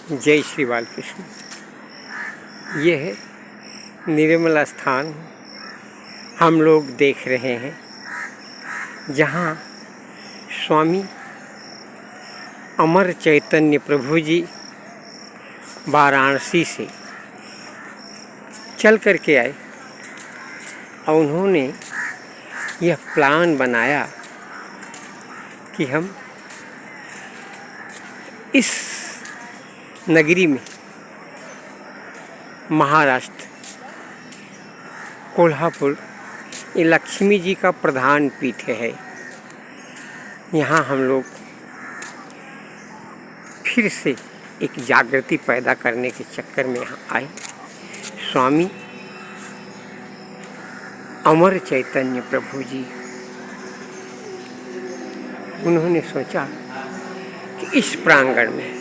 जय श्री बालकृष्ण। ये है निर्मल स्थान हम लोग देख रहे हैं, जहाँ स्वामी अमर चैतन्य प्रभु जी वाराणसी से चल कर के आए और उन्होंने यह प्लान बनाया कि हम इस नगरी में महाराष्ट्र कोल्हापुर ये लक्ष्मी जी का प्रधान पीठ है। यहाँ हम लोग फिर से एक जागृति पैदा करने के चक्कर में यहाँ आए। स्वामी अमर चैतन्य प्रभु जी उन्होंने सोचा कि इस प्रांगण में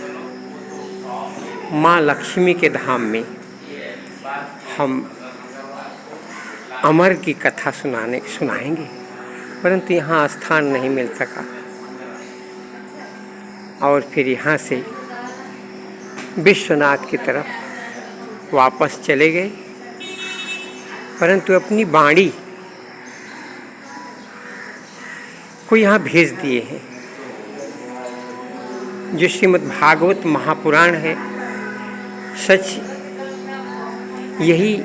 माँ लक्ष्मी के धाम में हम अमर की कथा सुनाएंगे, परंतु यहाँ स्थान नहीं मिल सका और फिर यहाँ से विश्वनाथ की तरफ वापस चले गए, परंतु अपनी वाणी को यहाँ भेज दिए हैं। जो श्रीमद् भागवत महापुराण है, सच यही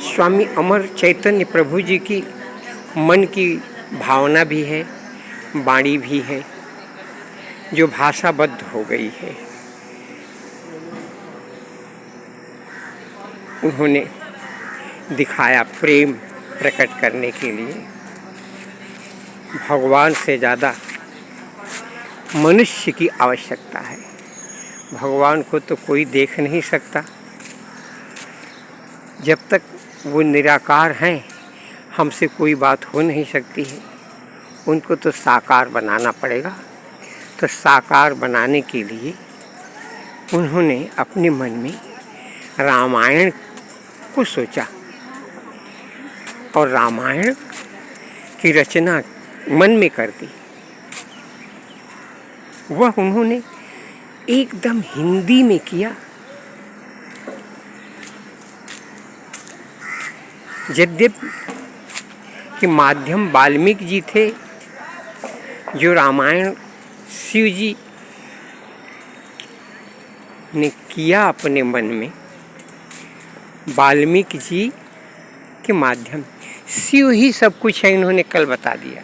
स्वामी अमर चैतन्य प्रभु जी की मन की भावना भी है, वाणी भी है, जो भाषाबद्ध हो गई है। उन्होंने दिखाया प्रेम प्रकट करने के लिए। भगवान से ज़्यादा मनुष्य की आवश्यकता है। भगवान को तो कोई देख नहीं सकता, जब तक वो निराकार हैं हमसे कोई बात हो नहीं सकती है। उनको तो साकार बनाना पड़ेगा। तो साकार बनाने के लिए उन्होंने अपने मन में रामायण को सोचा और रामायण की रचना मन में कर दी। वह उन्होंने एकदम हिंदी में किया। यद्यपि कि माध्यम वाल्मीकि जी थे, जो रामायण शिव जी ने किया अपने मन में। वाल्मीकि जी के माध्यम शिव ही सब कुछ है। इन्होंने कल बता दिया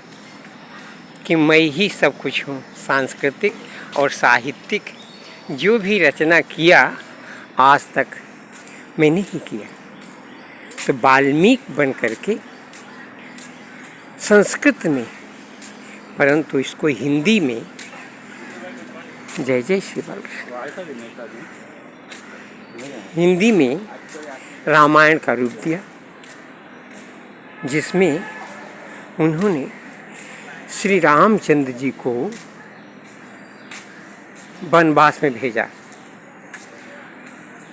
कि मैं ही सब कुछ हूँ। सांस्कृतिक और साहित्यिक जो भी रचना किया आज तक मैंने ही किया। तो वाल्मीकि बन करके संस्कृत में, परंतु इसको हिंदी में जय जय श्री बालकृष्ण हिंदी में रामायण का रूप दिया, जिसमें उन्होंने श्री रामचंद्र जी को वनवास में भेजा।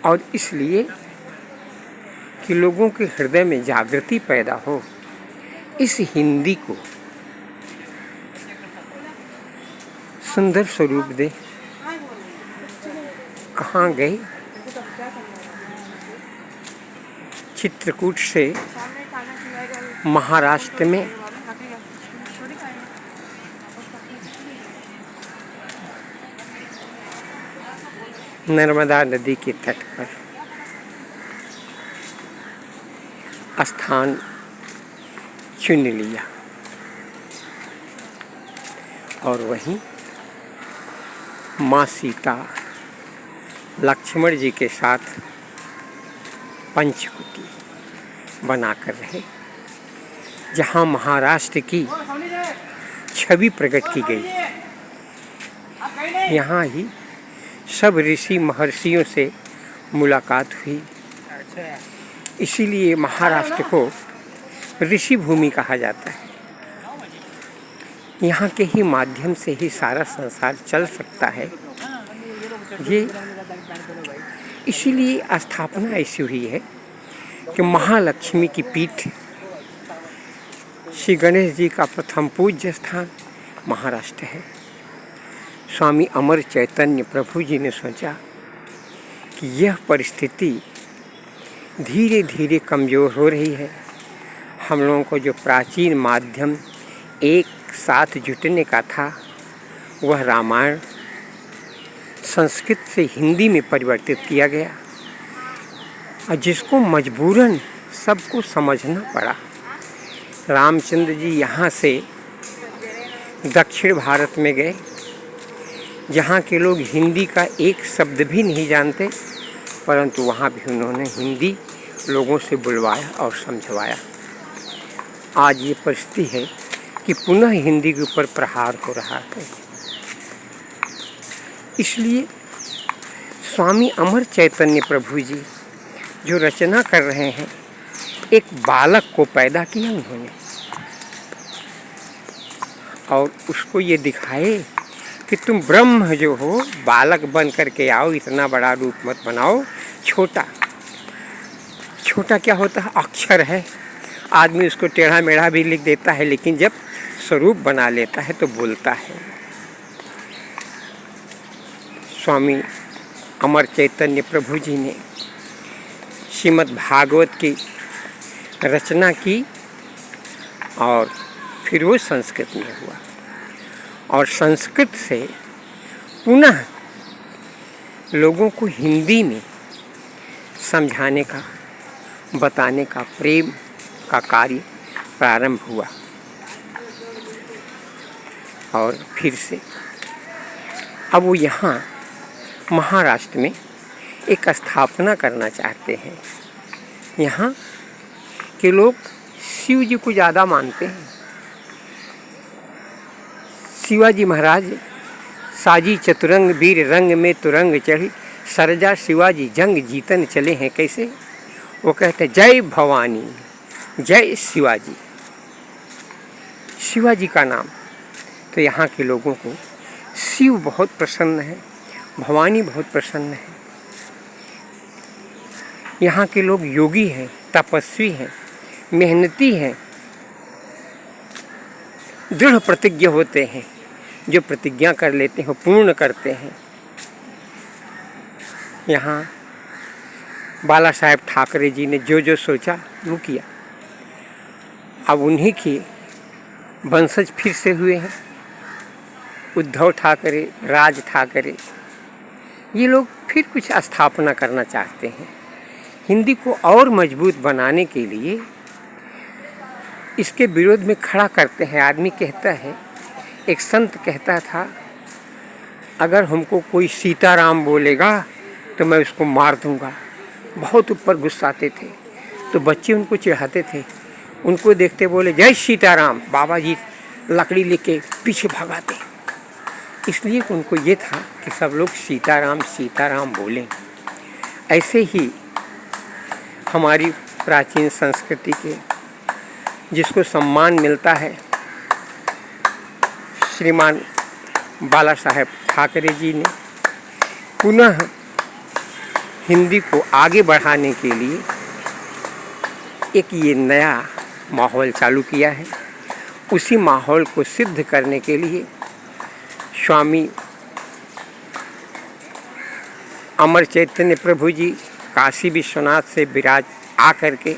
और इसलिए कि लोगों के हृदय में जागृति पैदा हो, इस हिंदी को सुंदर स्वरूप दे। कहाँ गए? चित्रकूट से महाराष्ट्र में नर्मदा नदी के तट पर स्थान चुन लिया और वहीं माँ सीता लक्ष्मण जी के साथ पंचकुटी बनाकर रहे, जहाँ महाराष्ट्र की छवि प्रकट की गई। यहाँ ही सब ऋषि महर्षियों से मुलाकात हुई। इसीलिए महाराष्ट्र को ऋषि भूमि कहा जाता है। यहाँ के ही माध्यम से ही सारा संसार चल सकता है। ये इसीलिए स्थापना ऐसी हुई है कि महालक्ष्मी की पीठ, श्री गणेश जी का प्रथम पूज्य स्थान महाराष्ट्र है। स्वामी अमर चैतन्य प्रभु जी ने सोचा कि यह परिस्थिति धीरे धीरे कमज़ोर हो रही है। हम लोगों को जो प्राचीन माध्यम एक साथ जुटने का था वह रामायण संस्कृत से हिंदी में परिवर्तित किया गया और जिसको मजबूरन सबको समझना पड़ा। रामचंद्र जी यहाँ से दक्षिण भारत में गए जहाँ के लोग हिंदी का एक शब्द भी नहीं जानते, परंतु वहाँ भी उन्होंने हिंदी लोगों से बुलवाया और समझवाया। आज ये परिस्थिति है कि पुनः हिंदी के ऊपर प्रहार हो रहा है। इसलिए स्वामी अमर चैतन्य प्रभु जी जो रचना कर रहे हैं, एक बालक को पैदा किया उन्होंने और उसको ये दिखाए कि तुम ब्रह्म जो हो बालक बन करके आओ, इतना बड़ा रूप मत बनाओ। छोटा छोटा क्या होता है? अक्षर है। आदमी उसको टेढ़ा मेढ़ा भी लिख देता है, लेकिन जब स्वरूप बना लेता है तो बोलता है। स्वामी अमर चैतन्य प्रभु जी ने श्रीमद् भागवत की रचना की और फिर वो संस्कृत में हुआ और संस्कृत से पुनः लोगों को हिंदी में समझाने का, बताने का, प्रेम का कार्य प्रारंभ हुआ। और फिर से अब वो यहाँ महाराष्ट्र में एक स्थापना करना चाहते हैं। यहाँ के लोग शिव जी को ज़्यादा मानते हैं। शिवाजी महाराज साजी चतुरंग वीर रंग में तुरंग चढ़ी, सरजा शिवाजी जंग जीतन चले हैं। कैसे? वो कहते हैं जय भवानी जय शिवाजी, शिवाजी का नाम। तो यहाँ के लोगों को शिव बहुत प्रसन्न है, भवानी बहुत प्रसन्न है। यहाँ के लोग योगी हैं, तपस्वी हैं, मेहनती हैं, दृढ़ प्रतिज्ञ होते हैं। जो प्रतिज्ञा कर लेते हैं वो पूर्ण करते हैं। यहाँ बाला साहेब ठाकरे जी ने जो जो सोचा वो किया। अब उन्हीं की वंशज फिर से हुए हैं, उद्धव ठाकरे, राज ठाकरे। ये लोग फिर कुछ स्थापना करना चाहते हैं। हिंदी को और मजबूत बनाने के लिए इसके विरोध में खड़ा करते हैं। आदमी कहता है, एक संत कहता था, अगर हमको कोई सीताराम बोलेगा तो मैं उसको मार दूंगा। बहुत ऊपर गुस्साते थे तो बच्चे उनको चिढ़ाते थे। उनको देखते बोले जय सीताराम, बाबा जी लकड़ी लेके पीछे भगाते। इसलिए उनको ये था कि सब लोग सीताराम सीताराम बोलें। ऐसे ही हमारी प्राचीन संस्कृति के जिसको सम्मान मिलता है, श्रीमान बाला साहेब ठाकरे जी ने पुनः हिंदी को आगे बढ़ाने के लिए एक ये नया माहौल चालू किया है। उसी माहौल को सिद्ध करने के लिए स्वामी अमर चैतन्य प्रभु जी काशी विश्वनाथ से विराज आकर के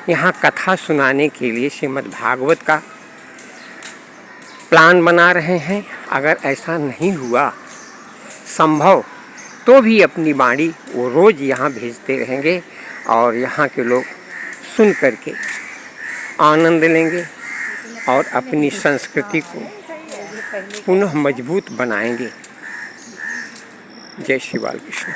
यहाँ कथा सुनाने के लिए श्रीमद् भागवत का प्लान बना रहे हैं। अगर ऐसा नहीं हुआ संभव तो भी अपनी वाणी वो रोज़ यहाँ भेजते रहेंगे और यहाँ के लोग सुन करके आनंद लेंगे और अपनी संस्कृति को पुनः मजबूत बनाएंगे। जय श्री बाल कृष्ण।